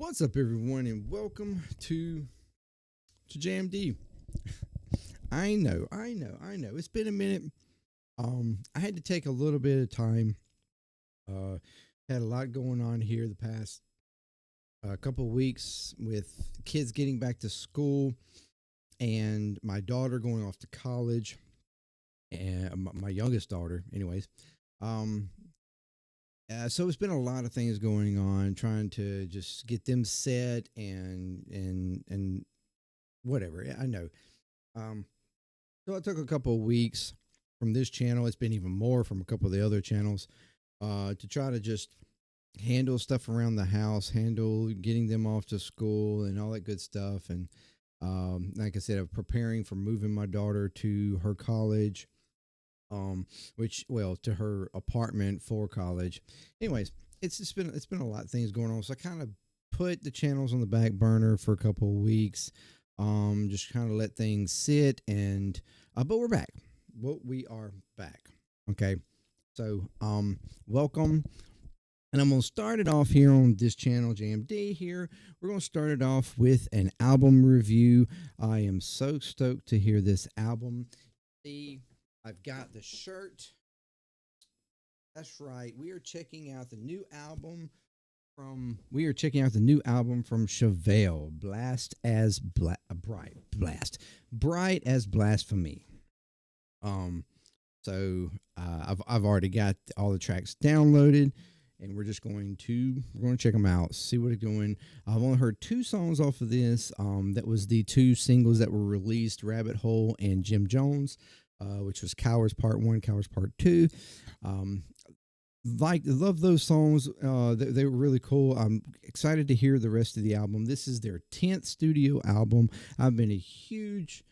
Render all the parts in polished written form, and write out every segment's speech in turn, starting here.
What's up, everyone, and welcome to JMD. I know. It's been a minute. I had to take a little bit of time. Had a lot going on here the past couple of weeks with kids getting back to school and my daughter going off to college, and my youngest daughter, anyways. So it's been a lot of things going on, trying to just get them set and whatever. I know. So it took a couple of weeks from this channel. It's been even more from a couple of the other channels to try to just handle stuff around the house, handle getting them off to school and all that good stuff. And like I said, I'm preparing for moving my daughter to her college. To her apartment for college. Anyways, it's been a lot of things going on. So I kind of put the channels on the back burner for a couple of weeks. Just kind of let things sit, and but we're back. We are back. Okay. So welcome. And I'm going to start it off here on this channel, JMD here. We're going to start it off with an album review. I am so stoked to hear this album. I've got the shirt. That's right. We are checking out the new album from Chevelle, Bright as Blasphemy. So I've already got all the tracks downloaded, and we're going to check them out, see what it's doing. I've only heard 2 songs off of this. That was the 2 singles that were released, Rabbit Hole and Jim Jones. Which was Cowards Part 1, Cowards Part 2. Love those songs. They were really cool. I'm excited to hear the rest of the album. This is their 10th studio album. I've been a huge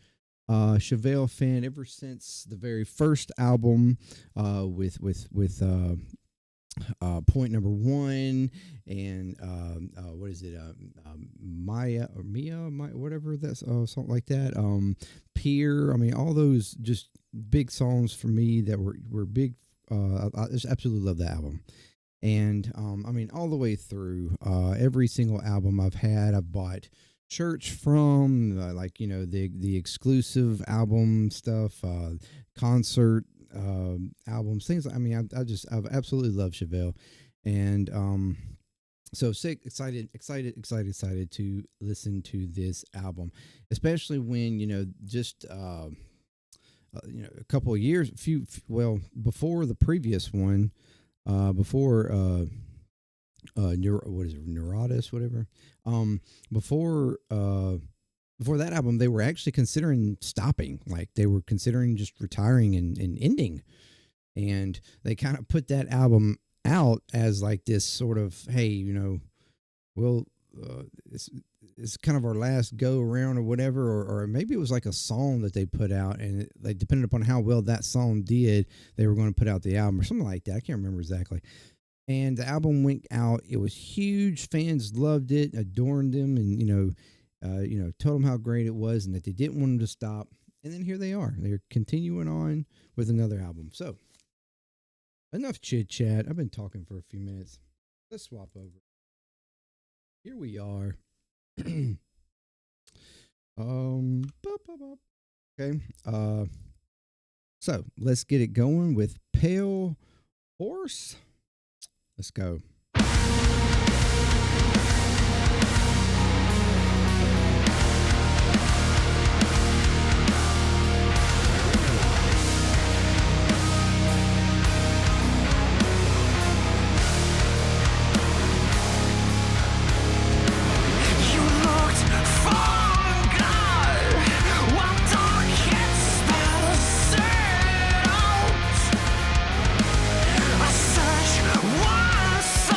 Chevelle fan ever since the very first album with Point Number 1 and what is it? Maya, whatever that's something like that. Pier. I mean, all those just big songs for me that were big. I just absolutely love that album. And I mean, all the way through every single album I've bought shirts from, the exclusive album stuff, concert albums, things. I mean, I've absolutely loved Chevelle, and so sick, excited to listen to this album, especially when just a couple of years, before the previous one, before Neurotis, whatever, before that album, they were actually considering stopping. Like, they were considering just retiring and ending. And they kind of put that album out as like this sort of, hey, it's kind of our last go around or whatever. Or maybe it was like a song that they put out, and depending upon how well that song did, they were going to put out the album or something like that. I can't remember exactly. And the album went out. It was huge. Fans loved it, adorned them, and, told them how great it was and that they didn't want them to stop. And then here they are. They're continuing on with another album. So, enough chit-chat. I've been talking for a few minutes. Let's swap over. Here we are. Okay. So, let's get it going with Pale Horse. Let's go. Search once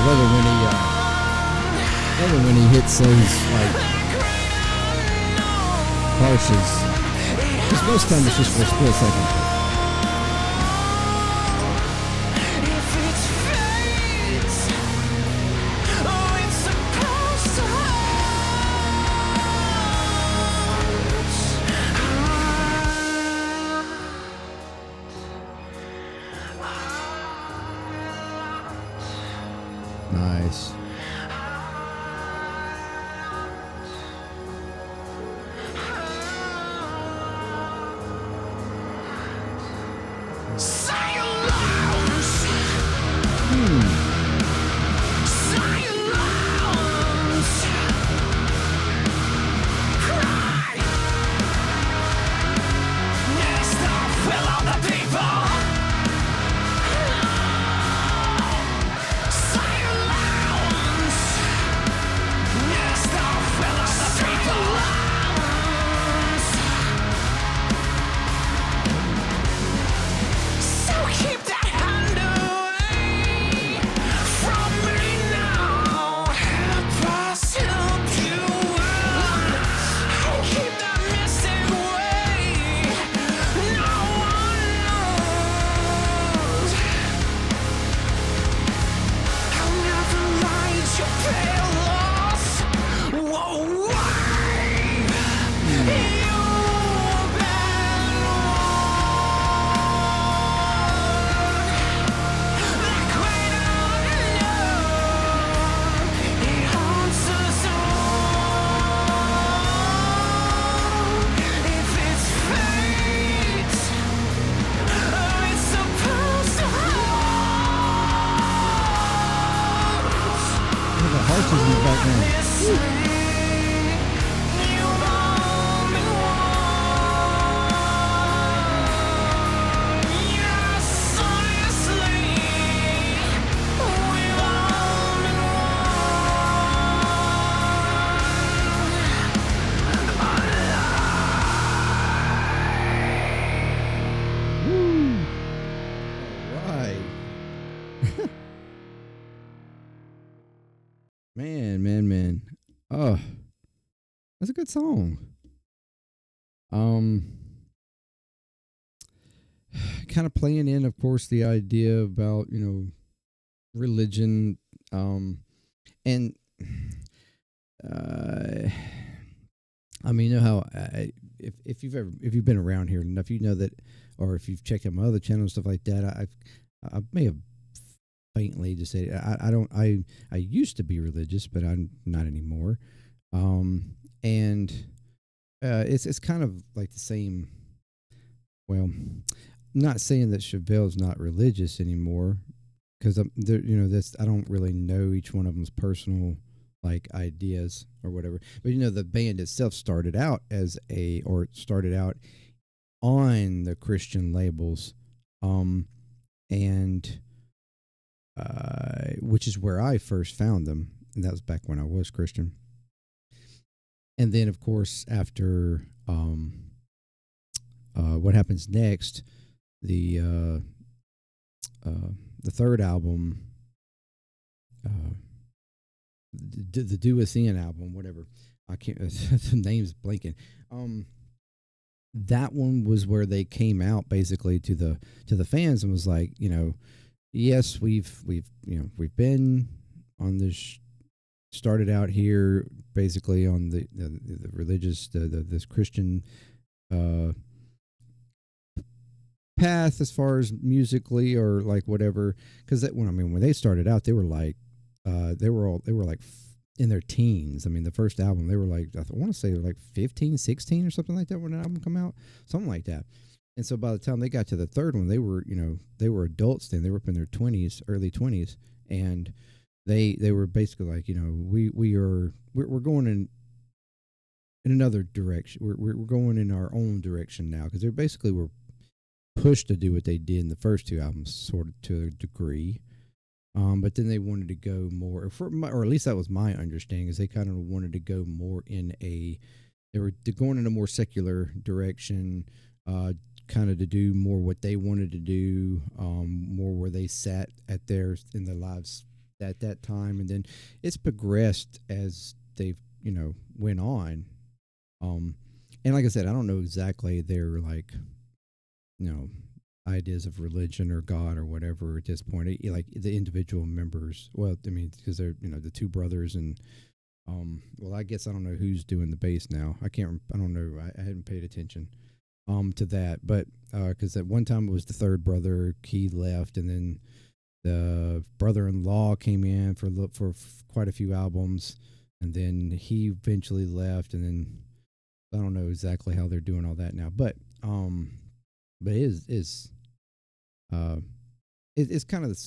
love it when he hits those like harshes. Because most times it's just for a split second. Nice. Man. Oh, that's a good song. Kind of playing in, of course, the idea about, religion, and I mean, you know how if you've been around here enough, you know that, or if you've checked out my other channel and stuff like that, I may have faintly just said I used to be religious, but I'm not anymore. And it's kind of like the same. Well, I'm not saying that Chevelle's not religious anymore, because that's, I don't really know each one of them's personal like ideas or whatever. But the band itself started out on the Christian labels, and which is where I first found them, and that was back when I was Christian. And then, of course, after what happens next, the third album, the Do Within album, whatever, I can't. The name's blanking. That one was where they came out basically to the fans and was like, yes, we've been on this. Started out here basically on the religious, this Christian path as far as musically or like whatever. Because when they started out, they were like they were like in their teens. I mean, the first album, they were like, I want to say like 15, 16 or something like that when the album come out, something like that. And so by the time they got to the third one, they were adults then. They were up in their 20s, early 20s, and they were basically like, we're going in another direction. We're going in our own direction now, because they basically were pushed to do what they did in the first two albums, sort of to a degree. But then they wanted to go more, or at least that was my understanding, is they kind of wanted to go more they were going in a more secular direction, kind of to do more what they wanted to do, more where they sat in their lives at that time, and then it's progressed as they've went on. And like I said, I don't know exactly their ideas of religion or God or whatever at this point. Like the individual members. Well, I mean, because they're the two brothers, and well, I guess I don't know who's doing the bass now. I don't know. I hadn't paid attention to that, but because at one time it was the third brother. He left, and then the brother-in-law came in for quite a few albums, and then he eventually left, and then I don't know exactly how they're doing all that now, but it's kind of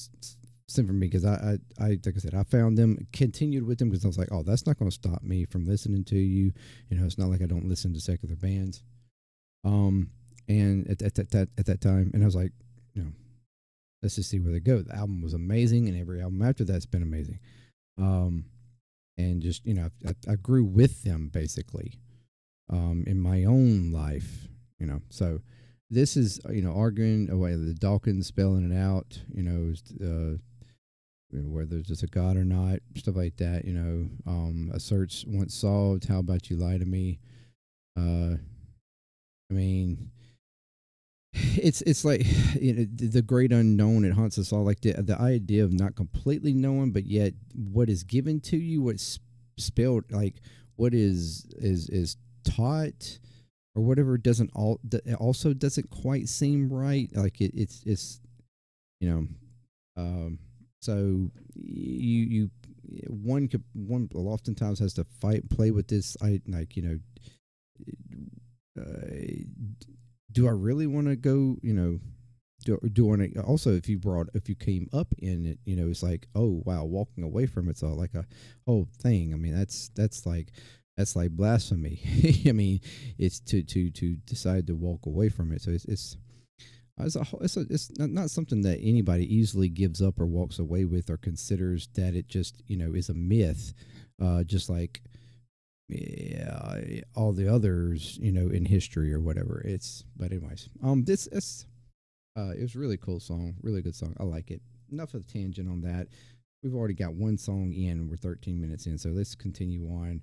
same for me, because I like I said, I found them, continued with them, because I was like, oh, that's not going to stop me from listening to you. It's not like I don't listen to secular bands. And at that time, and I was like, let's just see where they go. The album was amazing, and every album after that's been amazing. And just I grew with them basically, in my own life. So this is arguing away the Dawkins spelling it out. Whether there's just a God or not, stuff like that. A search once solved. How about you lie to me? I mean, it's like the great unknown. It haunts us all. Like the idea of not completely knowing, but yet what is given to you, what's spelled, like what is taught or whatever, also doesn't quite seem right. Like it's so you one oftentimes has to play with this. Do I really want to go? Do I want to? Also, if you came up in it, it's like, oh wow, walking away from it's all like a whole thing. I mean, that's like blasphemy. I mean, it's to decide to walk away from it. So it's not something that anybody easily gives up or walks away with or considers that it just is a myth, just like all the others in history or whatever. But anyways, this it was a really cool song, really good song. I like it. Enough of the tangent on that. We've already got one song in. We're 13 minutes in, so let's continue on.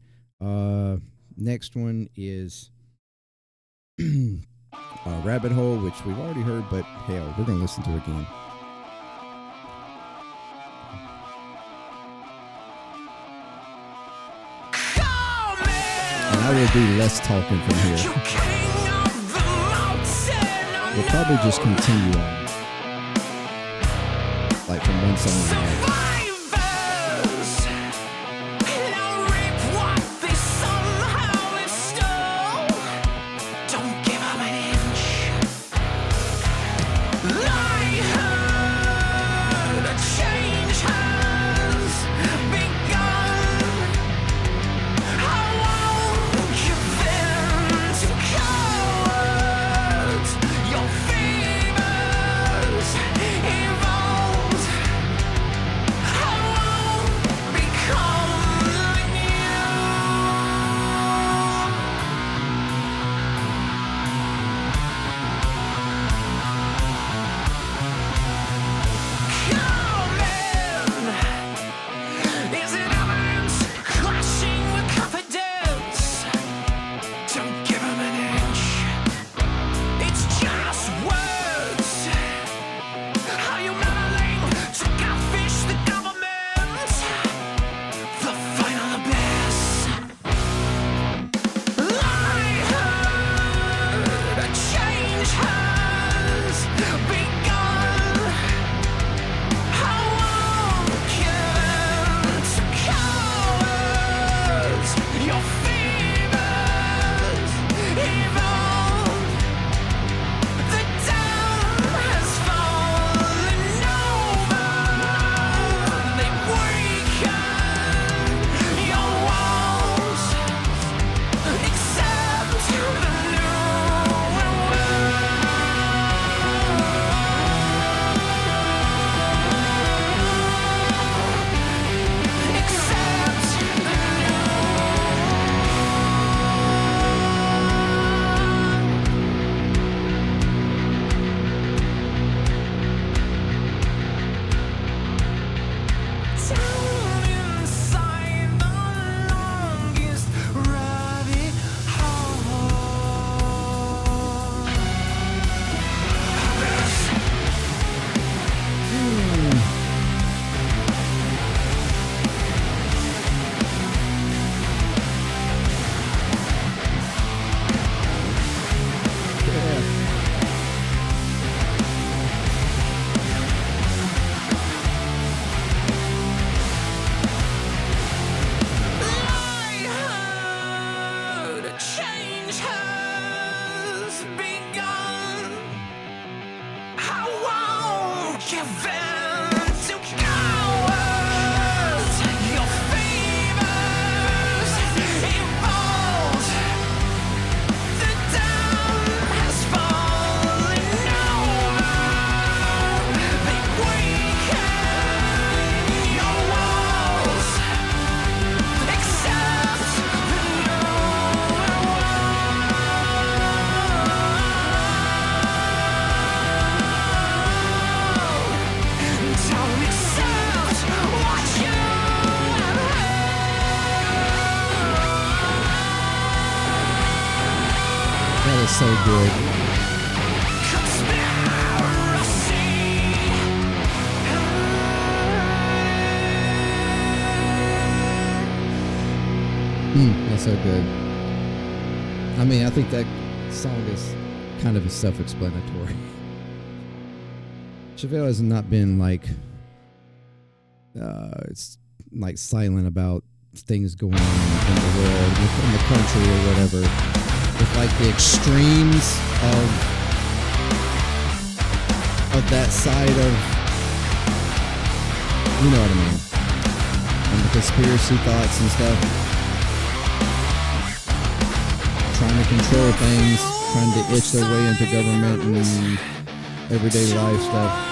Next one is Rabbit Hole, which we've already heard, but hell, we're gonna listen to it again. And I will do less talking from here. We'll probably just continue on, like from one song to the next. so good. That's so good. I mean, I think that song is kind of self-explanatory. Chevelle has not been like it's like silent about things going on in the world, in the country or whatever, with like the extremes of that side of, you know what I mean, and the conspiracy thoughts and stuff, trying to control things, trying to itch their way into government and everyday life stuff.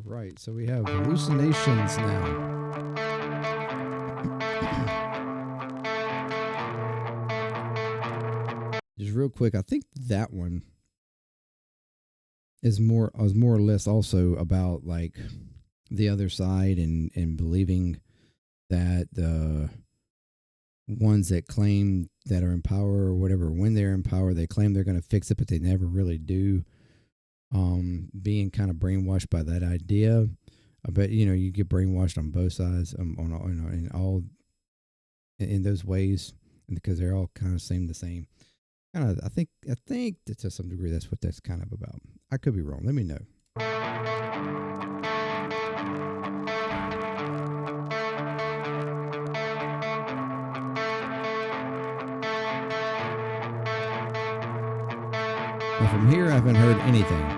right, so we have hallucinations now. Just real quick, I think that one is more or less also about like the other side and believing that the ones that claim that are in power or whatever, when they're in power, they claim they're going to fix it, but they never really do. Being kind of brainwashed by that idea. I bet you get brainwashed on both sides, in all in those ways, because they're all kind of the same. Kind of, I think that to some degree that's what that's kind of about. I could be wrong. Let me know. Well, from here, I haven't heard anything.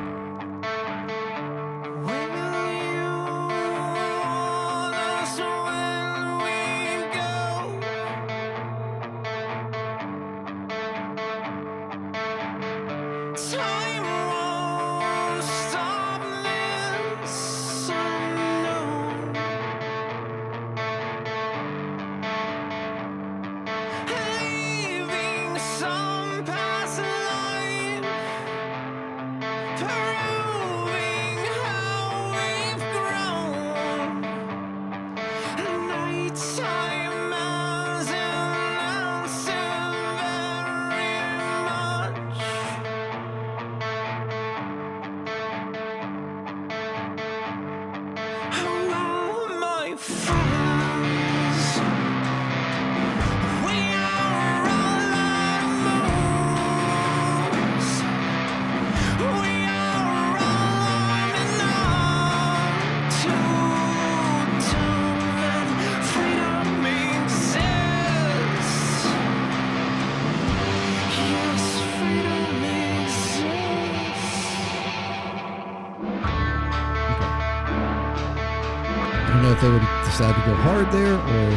If they would decide to go hard there or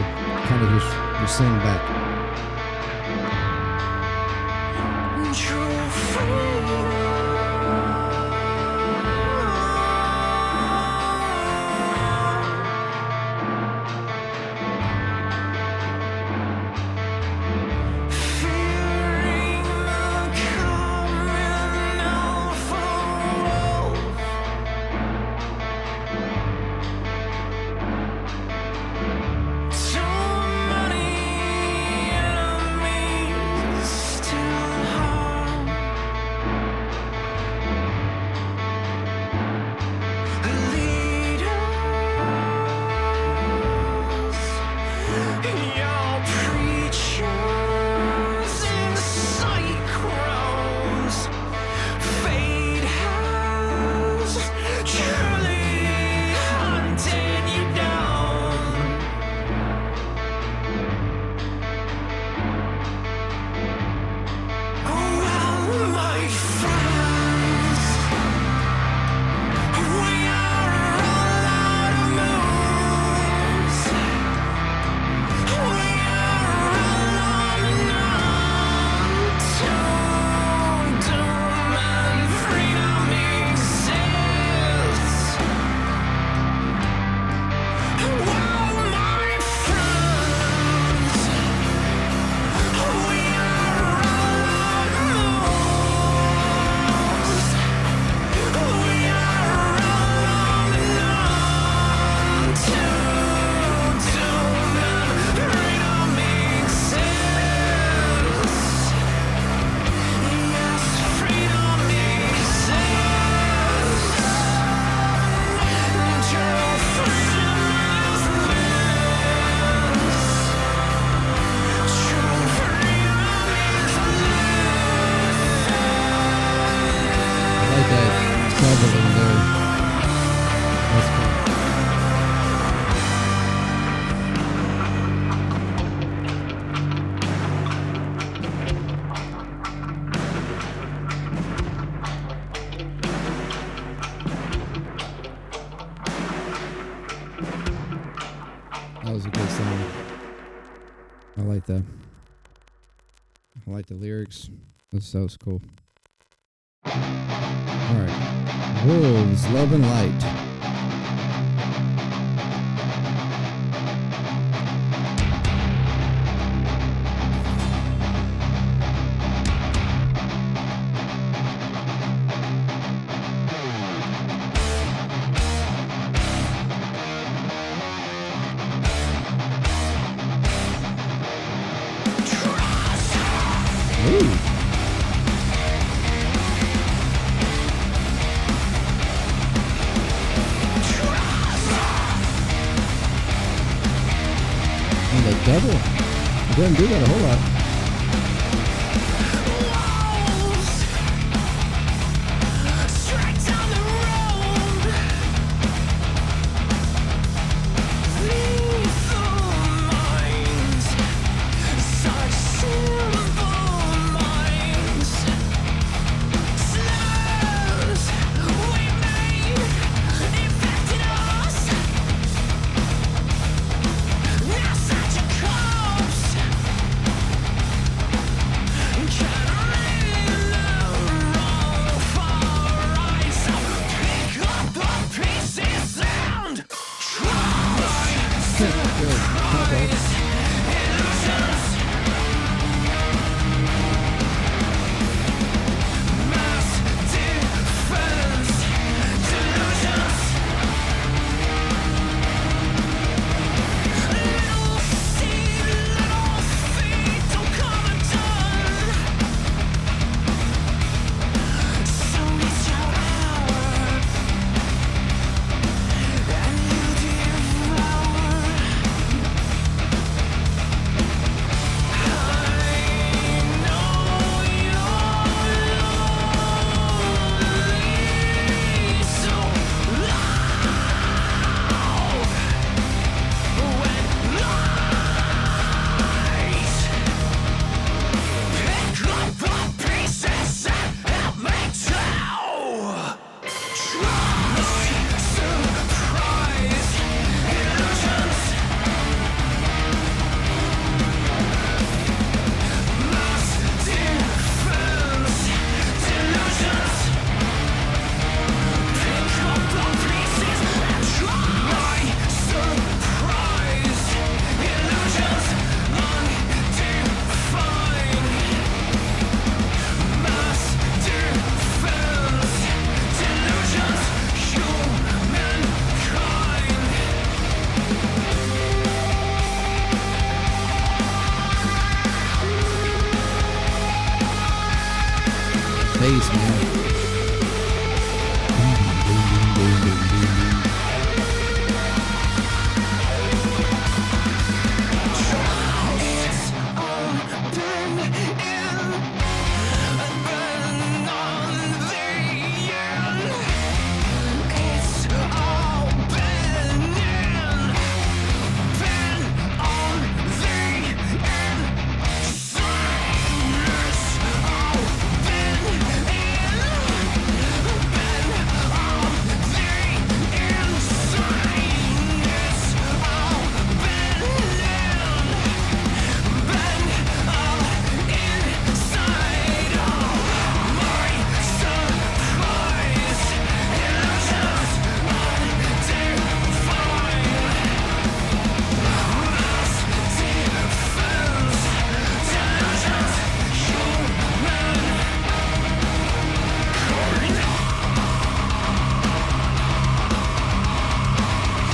kind of just sing back. That was a good song. I like that. I like the lyrics. That was cool. Alright. Wolves, Love and Light. And the double. It doesn't do that a whole lot. Bass, man.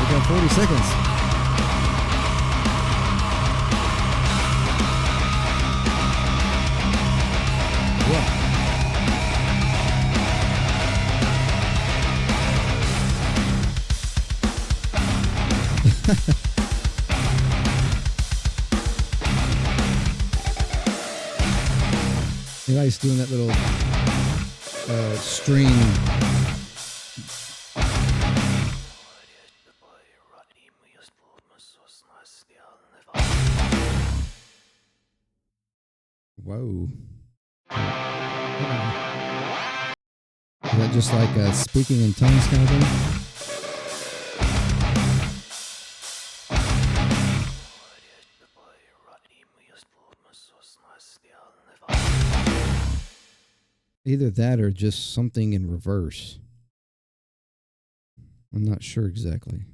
We got 40 seconds. He likes doing that little string. Whoa. Is that just like speaking in tongues kind of thing? Either that or just something in reverse. I'm not sure exactly.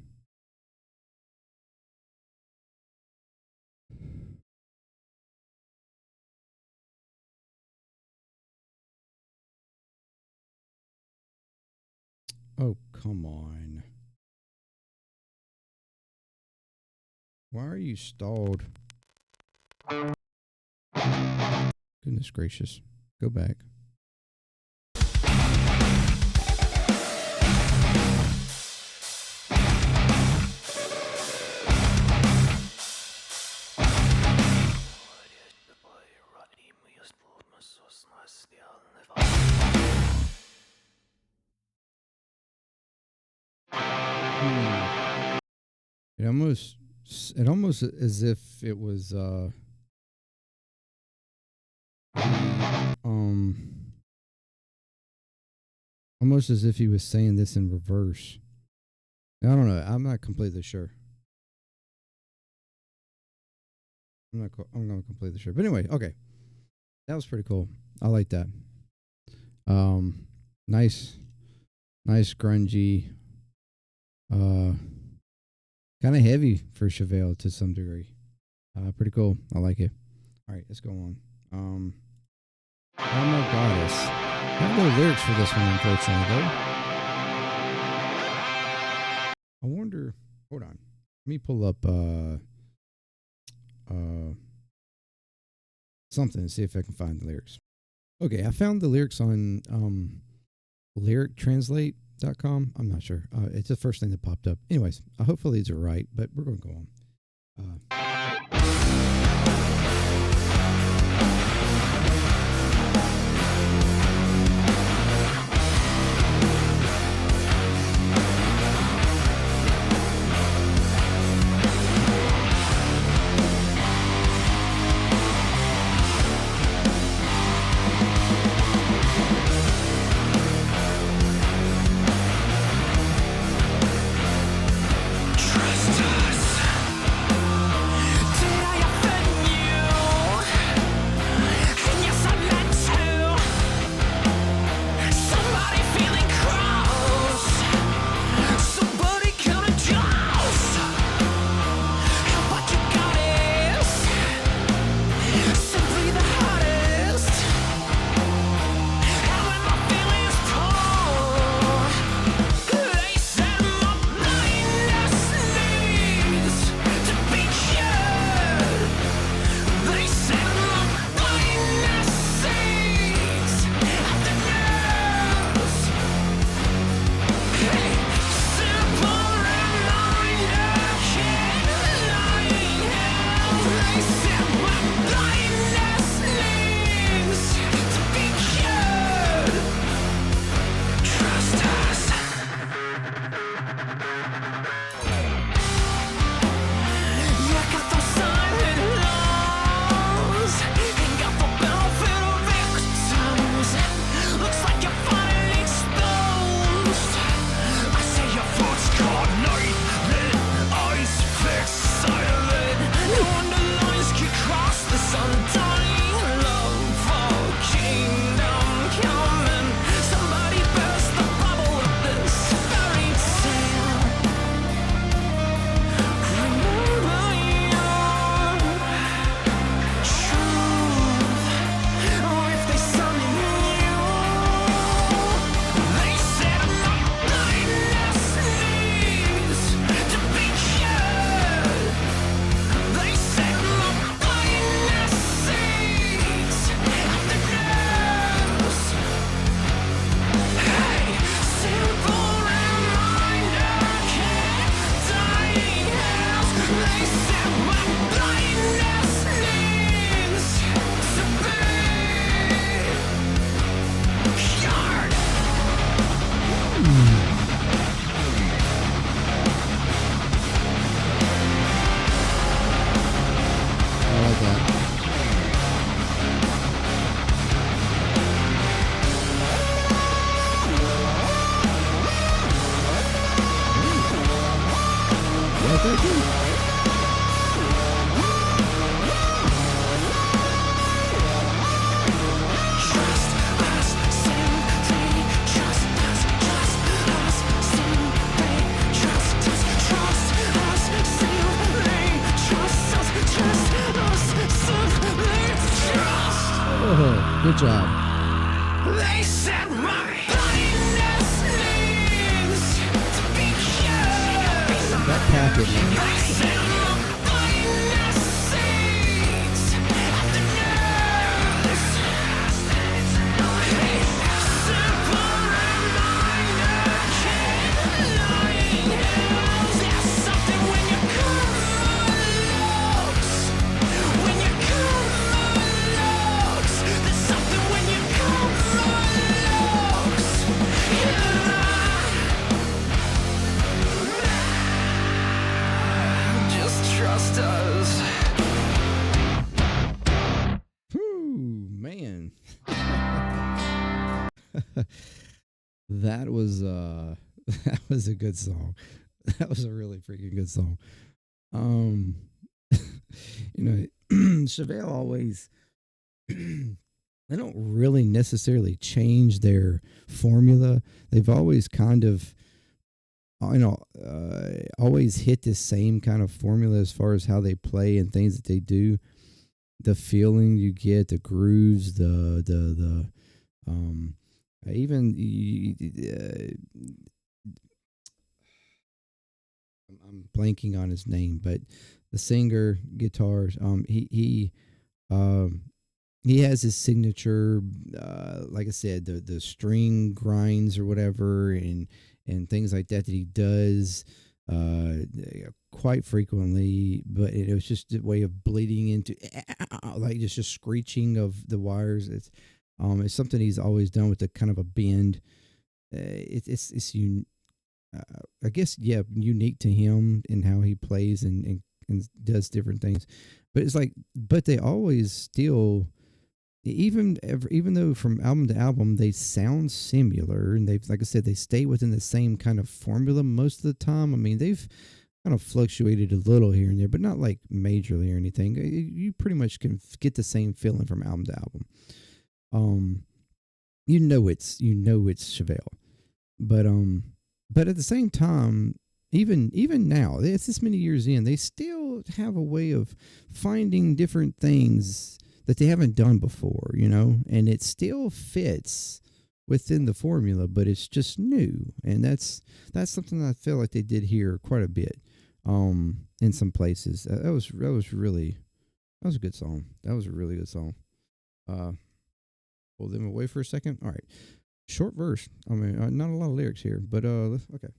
Oh, come on. Why are you stalled? Goodness gracious. Go back. It almost as if it was almost as if he was saying this in reverse. I don't know. I'm not completely sure. I'm not completely sure. But anyway, okay. That was pretty cool. I like that. Nice grungy. Kind of heavy for Chevelle to some degree. Pretty cool. I like it. All right, let's go on. I'm a Goddess. I have no lyrics for this one, unfortunately, though. I wonder. Hold on. Let me pull up something and see if I can find the lyrics. Okay, I found the lyrics on lyrictranslate.com. I'm not sure. It's the first thing that popped up. Anyways, hopefully these are right, but we're going to go on. Good job. They said my blindness needs to be cured. That packet, man. They said my blindness seeks after nerves. does. Whew, man. That was that was a good song. That was a really freaking good song. You know, Chevelle always they don't really necessarily change their formula. They've always kind of always hit the same kind of formula as far as how they play and things that they do. The feeling you get, the grooves, the even I'm blanking on his name, but the singer guitars, he has his signature, like I said, the string grinds or whatever, and things like that he does quite frequently. But it was just a way of bleeding into like just a screeching of the wires. It's something he's always done with a kind of a bend. I guess, yeah, unique to him in how he plays and does different things. But it's like, but they always still, even though from album to album they sound similar, and they've, like I said, they stay within the same kind of formula most of the time. I mean, they've kind of fluctuated a little here and there, but not like majorly or anything. You pretty much can get the same feeling from album to album. You know it's Chevelle, but at the same time, even now, it's this many years in, they still have a way of finding different things that they haven't done before, you know, and it still fits within the formula, but it's just new, and that's something that I feel like they did here quite a bit, in some places. That was a good song. That was a really good song. Pull them away for a second. All right. Short verse. I mean, not a lot of lyrics here, but okay.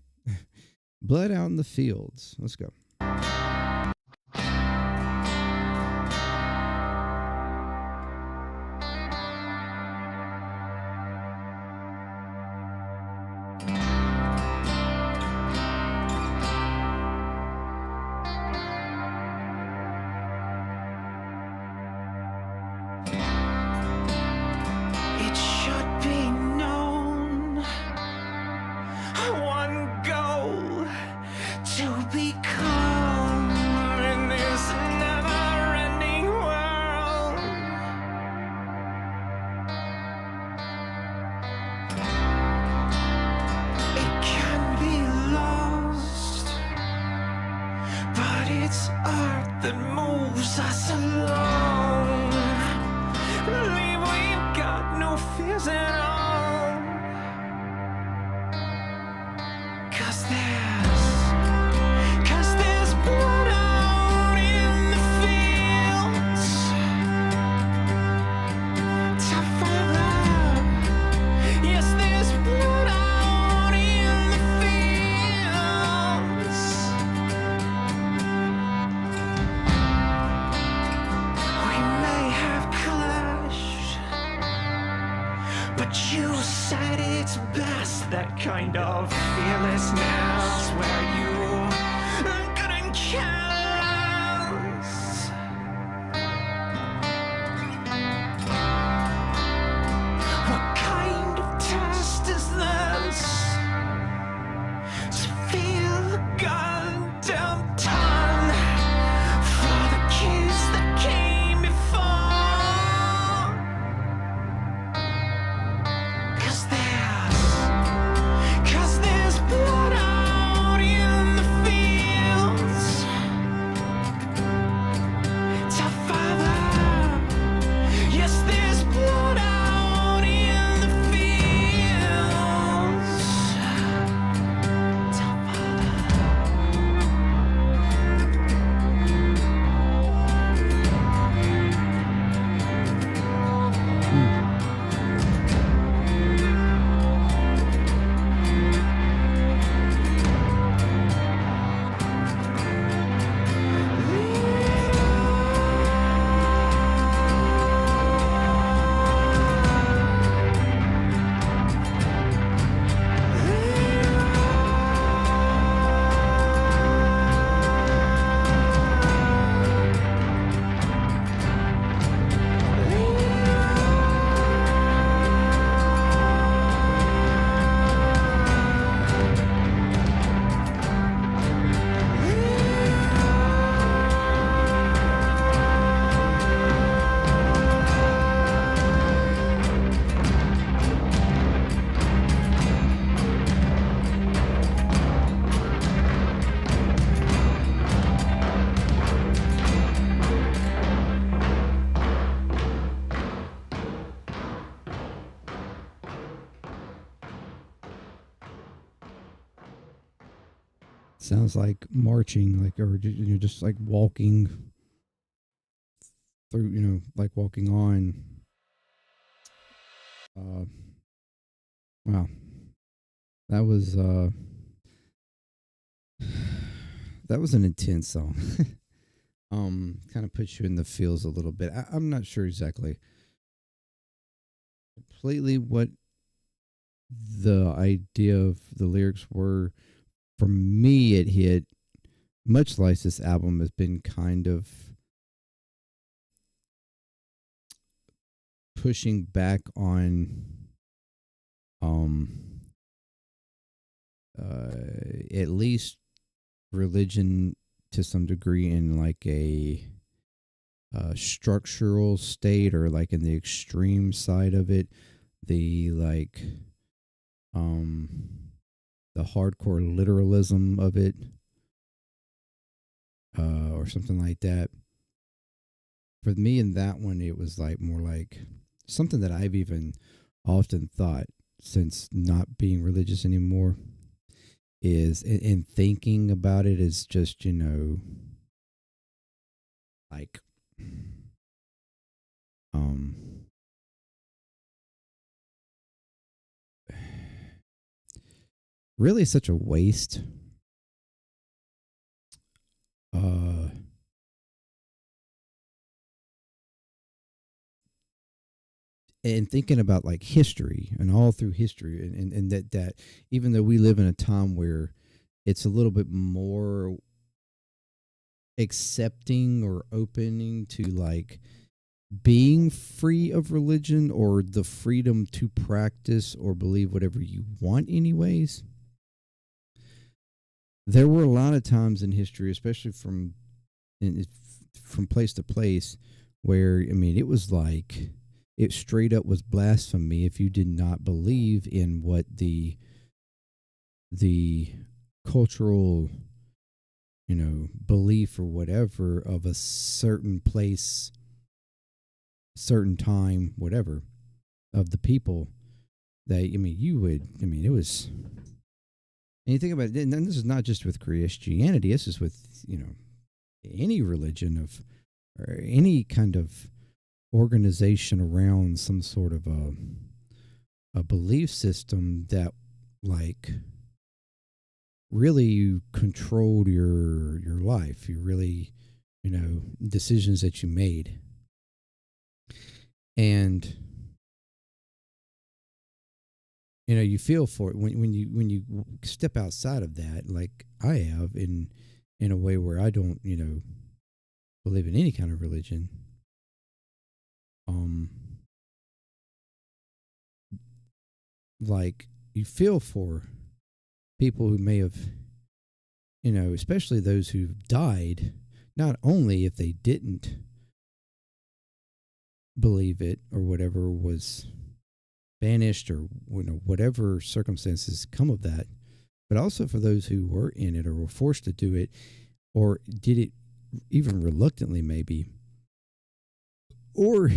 Blood out in the fields. Let's go. It should be known, one goal to become in this never-ending world. It can be lost, but it's art that moves us along. Believe we've got no fears at all, 'cause there's blood out in the fields to follow. Yes, there's blood out in the fields. We may have clashed, but you said it's best, that kind of fearlessness where you couldn't care less. What kind of test is this? To feel the goddamn ton for the kids that came before. 'Cause there's blood out in Sounds like marching, like, or just like walking through, like walking on. Wow, that was that was an intense song. Kind of puts you in the feels a little bit. I'm not sure exactly completely what the idea of the lyrics were. For me, it hit, much like this album has been kind of pushing back on um at least religion to some degree in like a structural state, or like in the extreme side of it, the like um the hardcore literalism of it, or something like that. For me in that one, it was like more like something that I've even often thought, since not being religious anymore, is in thinking about it, is just, like um really such a waste. uh and thinking about like history and all through history, and that even though we live in a time where it's a little bit more accepting or opening to like being free of religion, or the freedom to practice or believe whatever you want anyways, there were a lot of times in history, especially from place to place, where, I mean, it was like it straight up was blasphemy if you did not believe in what the cultural, belief or whatever of a certain place, certain time, whatever, of the people. That, I mean, it was, and you think about it, and this is not just with Christianity, this is with, any religion of, or any kind of organization around some sort of a belief system that like really controlled your life, you really, decisions that you made. And you feel for it when you step outside of that, like I have, in a way where I don't, believe in any kind of religion. um like, you feel for people who may have, especially those who've died, not only if they didn't believe it or whatever, was banished, or whatever circumstances come of that, but also for those who were in it or were forced to do it, or did it even reluctantly maybe, or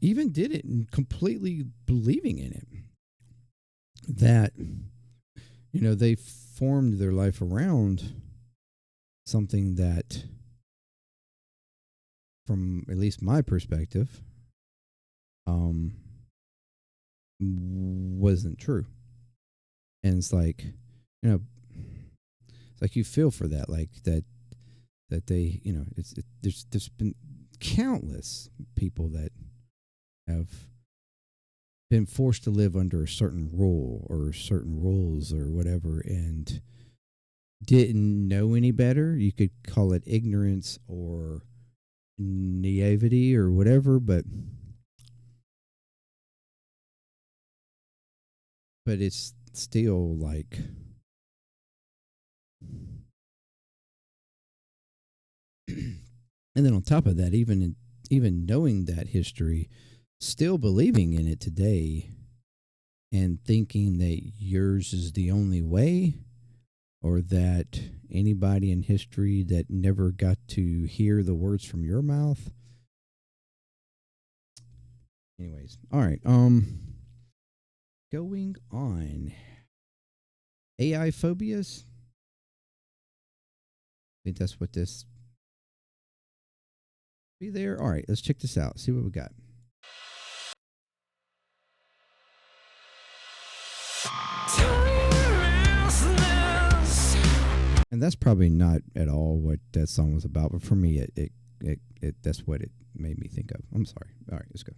even did it and completely believing in it, that they formed their life around something that, from at least my perspective, um wasn't true. And it's like, it's like you feel for that, like that they, there's been countless people that have been forced to live under a certain rule or certain rules or whatever, and didn't know any better. You could call it ignorance or naivety or whatever, but it's still like, and then on top of that, even knowing that history, still believing in it today, and thinking that yours is the only way, or that anybody in history that never got to hear the words from your mouth. Anyways, all right. Going on. AI phobias. think that's what this be there. All right, let's check this out. See what we got. And that's probably not at all what that song was about, but for me, it that's what it made me think of. I'm sorry. All right, let's go.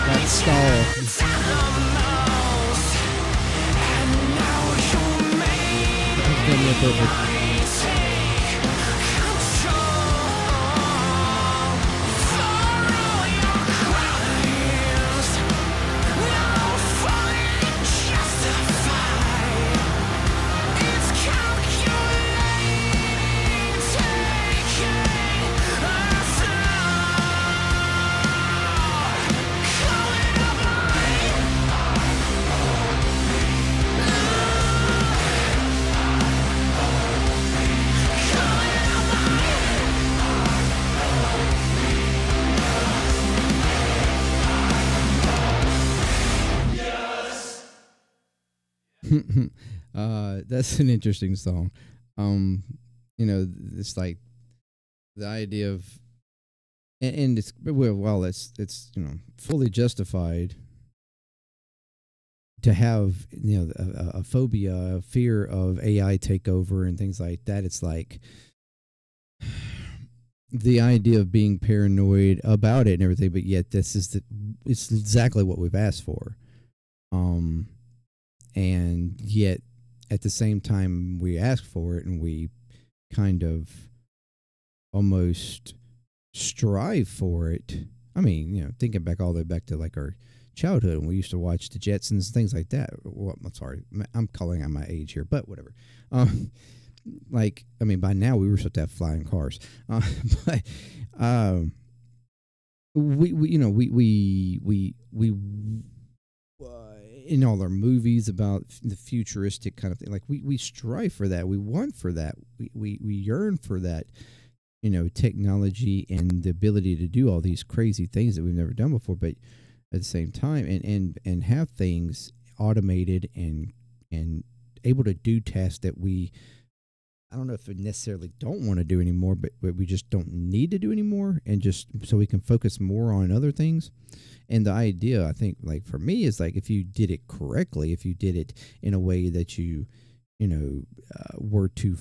That stall. That's perfect. That's an interesting song. You know, it's like the idea of, and it's well, it's you know fully justified to have a phobia, a fear of AI takeover and things like that. It's like the idea of being paranoid about it and everything, but yet it's exactly what we've asked for. And yet at the same time we ask for it and we kind of almost strive for it. I mean, you know, thinking back all the way back to like our childhood when we used to watch the Jetsons, things like that. Well, I'm sorry, I'm calling out my age here, but whatever. Like, I mean, by now we were supposed to have flying cars, but we you know we in all our movies about the futuristic kind of thing, like we strive for that, we want for that, we yearn for that, technology and the ability to do all these crazy things that we've never done before, but at the same time, and have things automated and able to do tasks that we, I don't know if we necessarily don't want to do anymore, but we just don't need to do anymore, and just so we can focus more on other things. And the idea, I think, like for me, is like if you did it correctly, if you did it in a way that were to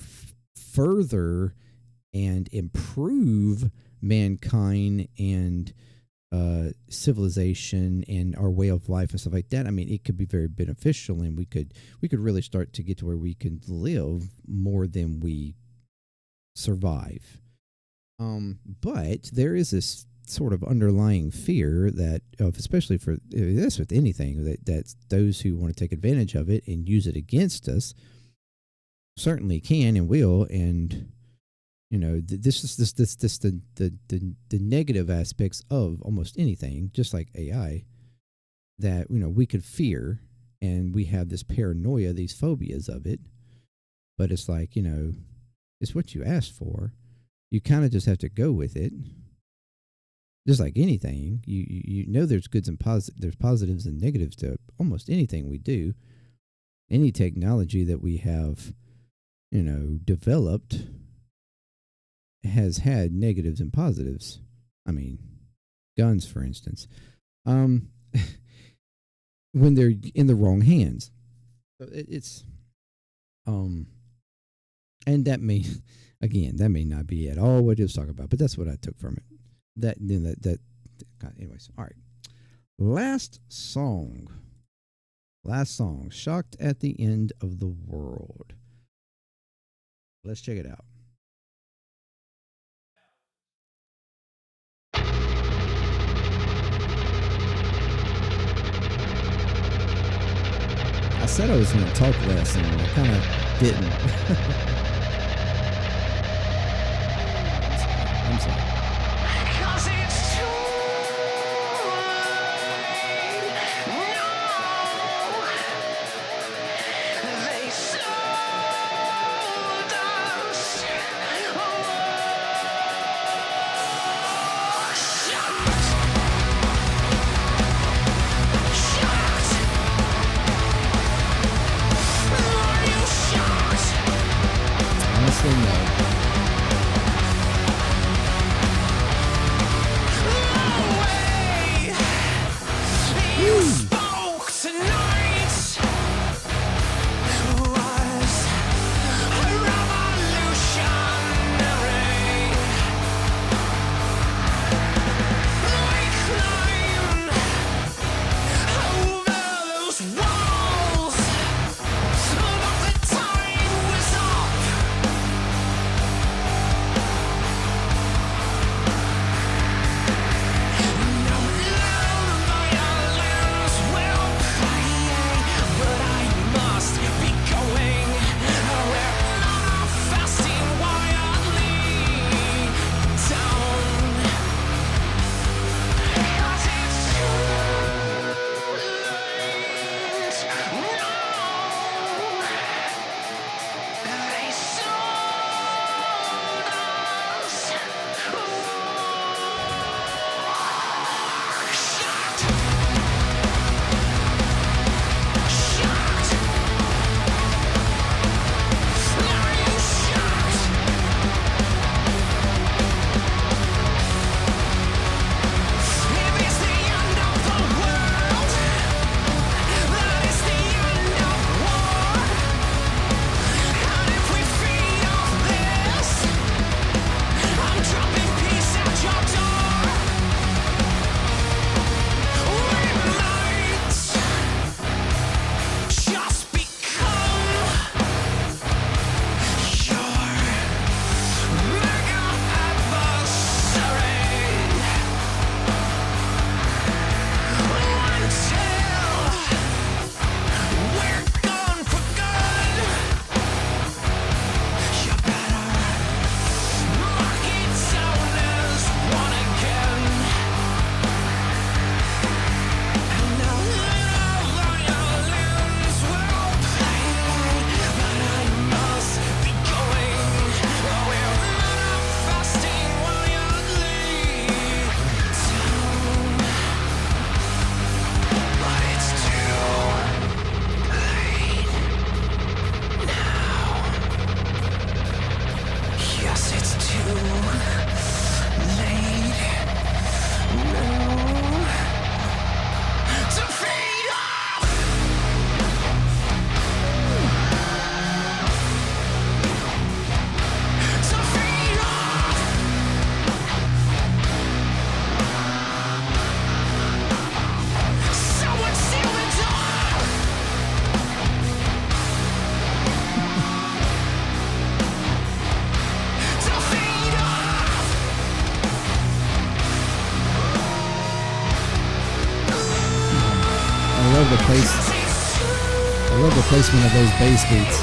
further and improve mankind and civilization and our way of life and stuff like that, I mean, it could be very beneficial, and we could really start to get to where we can live more than we survive. But there is this sort of underlying fear that, especially for this with anything, that those who want to take advantage of it and use it against us certainly can and will. And this is the negative aspects of almost anything, just like AI, that we could fear, and we have this paranoia, these phobias of it. But it's like, it's what you asked for. You kind of just have to go with it. Just like anything, there's goods and there's positives and negatives to almost anything we do. Any technology that we have, developed has had negatives and positives. I mean, guns, for instance, when they're in the wrong hands, it's and that may not be at all what it was talking about, but that's what I took from it. Anyways, all right. Last song, Shocked at the End of the World. Let's check it out. I said I was going to talk less, and I kind of didn't. I'm sorry. I love the place. I love the placement of those bass beats.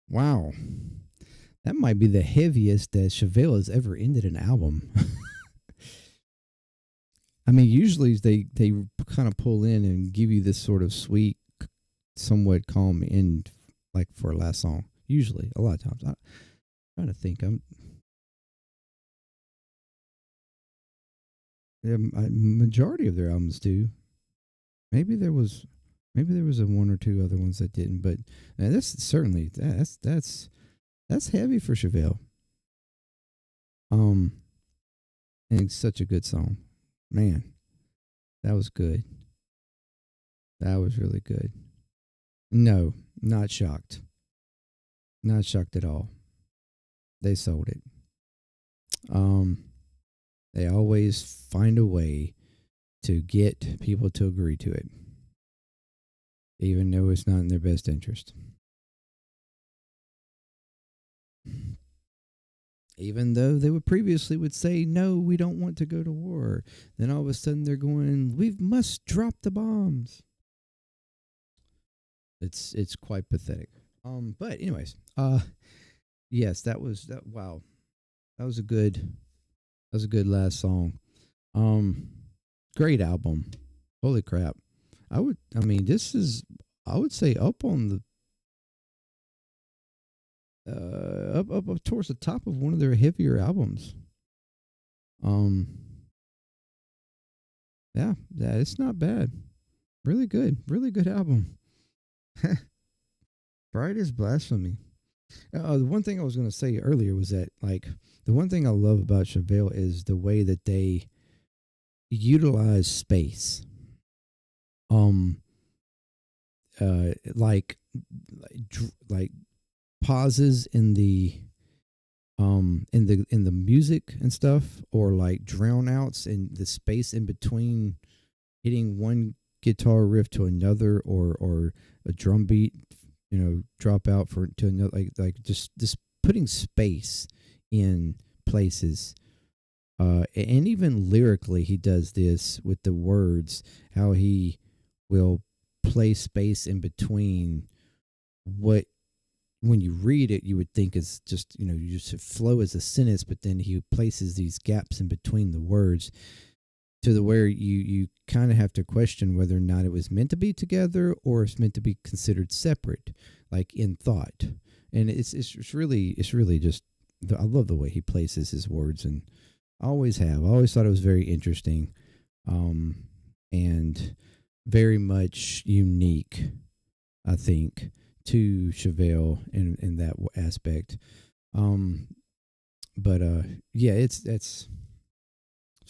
Wow. That might be the heaviest that Chevelle has ever ended an album. I mean, usually they kind of pull in and give you this sort of sweet, somewhat calm end, like for a last song. Usually, a lot of times. I'm trying to think. Majority of their albums do. Maybe there was a one or two other ones that didn't, but that's certainly that's heavy for Chevelle. And it's such a good song, man. That was good. That was really good. No, not shocked. Not shocked at all. They sold it. They always find a way to get people to agree to it, even though it's not in their best interest. Even though they would previously would say, no, we don't want to go to war. Then all of a sudden they're going, we must drop the bombs. It's quite pathetic. But anyways, yes, that was wow. That was a good last song. Great album. Holy crap. I would say up on the up towards the top of one of their heavier albums. Yeah, it's not bad. Really good album. Bright as Blasphemy. The one thing I was going to say earlier was that, like, the one thing I love about Chevelle is the way that they utilize space. Like pauses in the music and stuff, or like drown outs in the space in between hitting one guitar riff to another, or a drum beat, drop out to another, like just putting space in places. And even lyrically, he does this with the words, how he will play space in between what, when you read it, you would think is just, you just flow as a sentence, but then he places these gaps in between the words to the where you kind of have to question whether or not it was meant to be together or it's meant to be considered separate, like in thought. And it's really just, I love the way he places his words, and I always thought it was very interesting, and very much unique, I think, to Chevelle in that aspect. But yeah, it's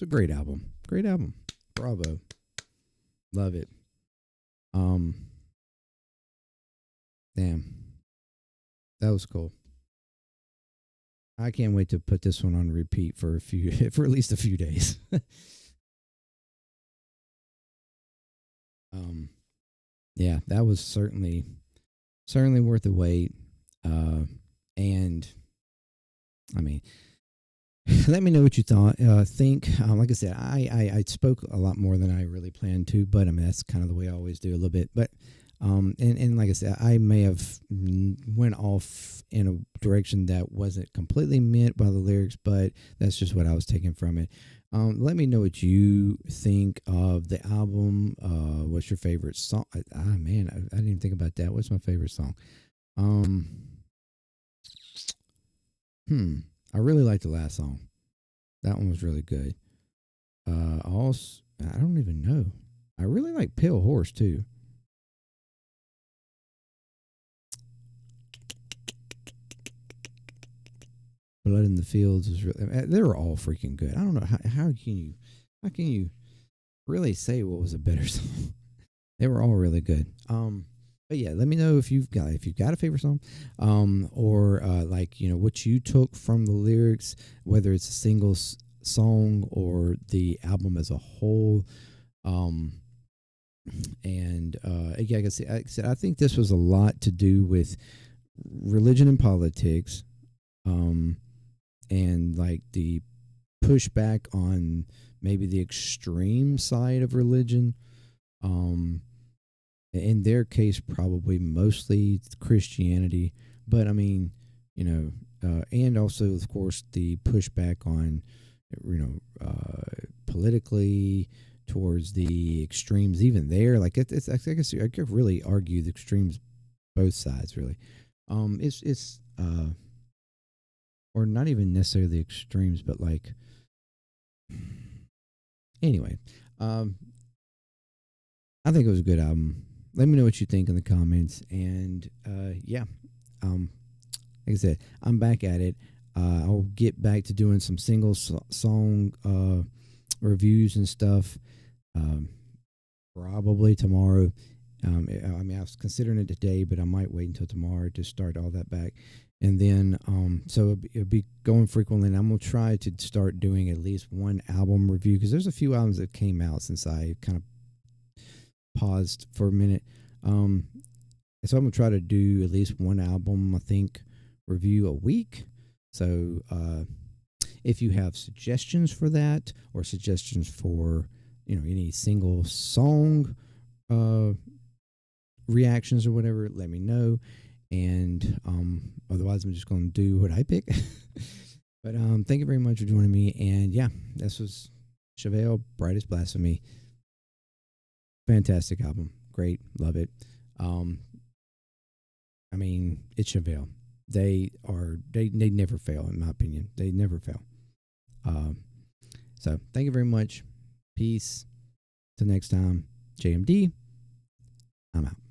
a great album. Great album. Bravo. Love it. Damn. That was cool. I can't wait to put this one on repeat for at least a few days. Yeah, that was certainly worth the wait. And I mean, let me know what you think. Like I said, I spoke a lot more than I really planned to, but I mean, that's kind of the way I always do a little bit. But and like I said, I may have went off in a direction that wasn't completely meant by the lyrics, but that's just what I was taking from it. Let me know what you think of the album. What's your favorite song? Man, I didn't even think about that. What's my favorite song? I really liked the last song. That one was really good. Also, I don't even know. I really like Pale Horse too. Blood in the Fields is really. They were all freaking good. I don't know how can you really say what was a better song. They were all really good. But yeah, let me know if you've got a favorite song, or like what you took from the lyrics, whether it's a single song or the album as a whole. And yeah, like I said, I think this was a lot to do with religion and politics, and like the pushback on maybe the extreme side of religion. In their case, probably mostly Christianity, but I mean, and also, of course, the pushback on, politically towards the extremes. Even there, like it's I guess I could really argue the extremes, both sides, really. It's or not even necessarily the extremes, but like, anyway, I think it was a good album. Let me know what you think in the comments. And yeah, like I said, I'm back at it. I'll get back to doing some single song reviews and stuff, probably tomorrow. I mean, I was considering it today, but I might wait until tomorrow to start all that back. And then, so it'll be going frequently. And I'm going to try to start doing at least one album review, because there's a few albums that came out since I kind of paused for a minute. So I'm gonna try to do at least one album, I think, review a week. So if you have suggestions for that, or suggestions for any single song reactions or whatever, let me know. And otherwise, I'm just gonna do what I pick. But thank you very much for joining me. And yeah, this was Chevelle, Brightest Blasphemy. Fantastic album. Great. Love it. I mean, it's Chevelle. They never fail, in my opinion. They never fail. So thank you very much. Peace. Till next time. JMD. I'm out.